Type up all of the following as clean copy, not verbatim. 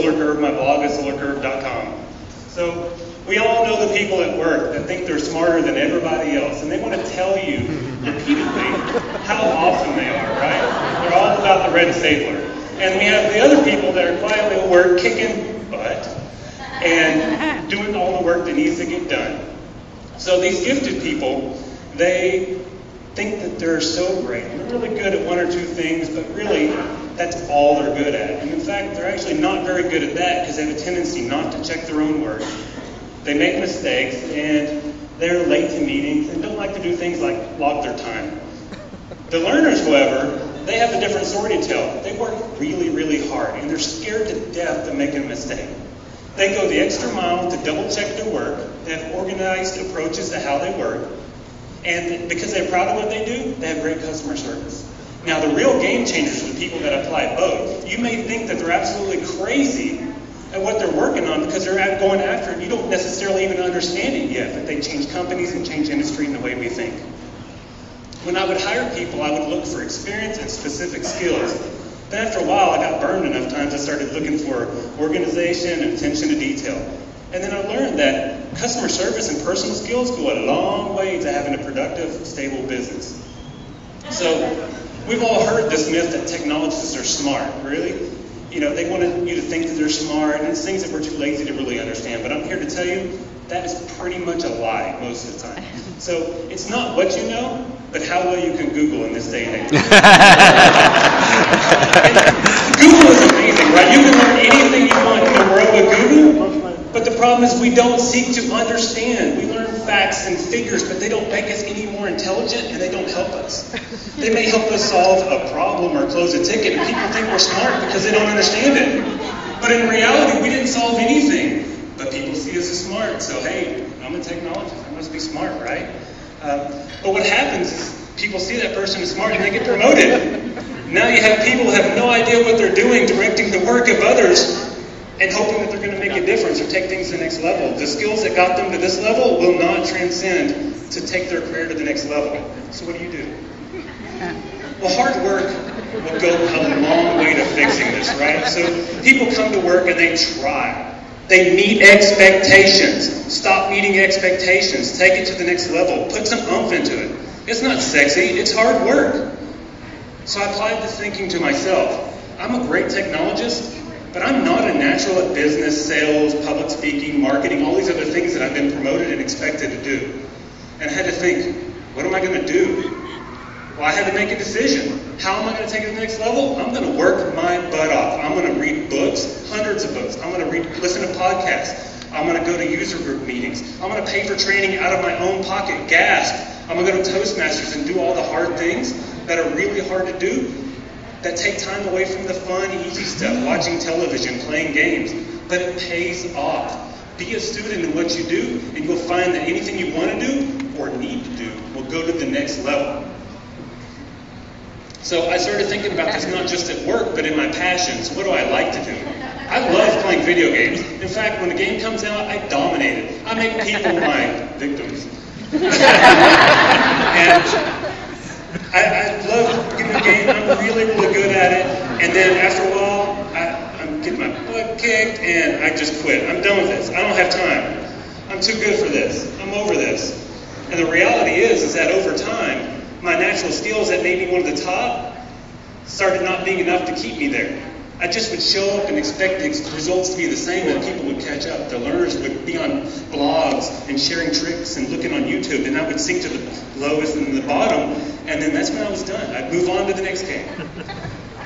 SolarCurve. My blog is solarcurve.com. So we all know the people at work that think they're smarter than everybody else, and they want to tell you repeatedly how awesome they are, right? They're all about the red stapler. And we have the other people that are quietly at work kicking butt and doing all the work that needs to get done. So these gifted people, they think that they're so great. They're really good at one or two things, but really that's all they're good at. And in fact, they're actually not very good at that because they have a tendency not to check their own work. They make mistakes, and they're late to meetings and don't like to do things like log their time. The learners, however, they have a different story to tell. They work really, really hard, and they're scared to death of making a mistake. They go the extra mile to double check their work. They have organized approaches to how they work. And because they're proud of what they do, they have great customer service. Now, the real game changers are the people that apply both. You may think that they're absolutely crazy at what they're working on because they're going after it. You don't necessarily even understand it yet, but they change companies and change industry in the way we think. When I would hire people, I would look for experience and specific skills. Then after a while, I got burned enough times I started looking for organization and attention to detail. And then I learned that customer service and personal skills go a long way to having a productive, stable business. So we've all heard this myth that technologists are smart, really. You know, they want you to think that they're smart, and it's things that we're too lazy to really understand. But I'm here to tell you that is pretty much a lie most of the time. So it's not what you know, but how well you can Google in this day and age. Google is amazing, right? You can learn anything you want in the world with Google. But the problem is we don't seek to understand. We learn facts and figures, but they don't make us any more intelligent, and they don't help us. They may help us solve a problem or close a ticket, and people think we're smart because they don't understand it. But in reality, we didn't solve anything. But people see us as smart, so hey, I'm a technologist. I must be smart, right? But what happens is people see that person as smart and they get promoted. Now you have people who have no idea what they're doing, directing the work of others, and hoping that they're going to make a difference or take things to the next level. The skills that got them to this level will not transcend to take their career to the next level. So what do you do? Well, hard work will go a long way to fixing this, right? So people come to work and they try. They meet expectations. Stop meeting expectations. Take it to the next level. Put some oomph into it. It's not sexy. It's hard work. So I applied this thinking to myself. I'm a great technologist, but I'm not a natural at business, sales, public speaking, marketing, all these other things that I've been promoted and expected to do. And I had to think, what am I going to do? Well, I had to make a decision. How am I going to take it to the next level? I'm going to work my butt off. I'm going to read books, hundreds of books. I'm going to listen to podcasts. I'm going to go to user group meetings. I'm going to pay for training out of my own pocket, gas. I'm going to go to Toastmasters and do all the hard things that are really hard to do, that take time away from the fun, easy stuff, watching television, playing games. But it pays off. Be a student in what you do, and you'll find that anything you want to do or need to do will go to the next level. So I started thinking about this not just at work, but in my passions. What do I like to do? I love playing video games. In fact, when a game comes out, I dominate it. I make people my victims. And I love getting a game. I'm really, really good at it. And then after a while, I'm getting my butt kicked, and I just quit. I'm done with this. I don't have time. I'm too good for this. I'm over this. And the reality is that over time, my natural skills that made me one of the top started not being enough to keep me there. I just would show up and expect the results to be the same, and people would catch up. The learners would be on blogs and sharing tricks and looking on YouTube, and I would sink to the lowest and the bottom, and then that's when I was done. I'd move on to the next game.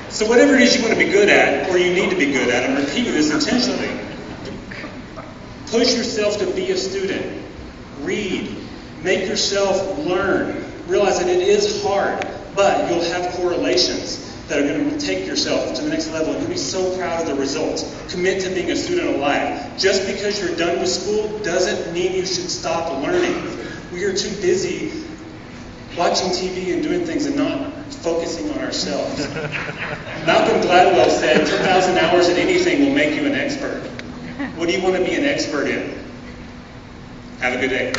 So whatever it is you want to be good at, or you need to be good at, I'm repeating this intentionally. Push yourself to be a student. Read. Make yourself learn. Realize that it is hard, but you'll have correlations that are going to take yourself to the next level, and you'll be so proud of the results. Commit to being a student of life. Just because you're done with school doesn't mean you should stop learning. We are too busy watching TV and doing things and not focusing on ourselves. Malcolm Gladwell said 10,000 hours in anything will make you an expert. What do you want to be an expert in? Have a good day.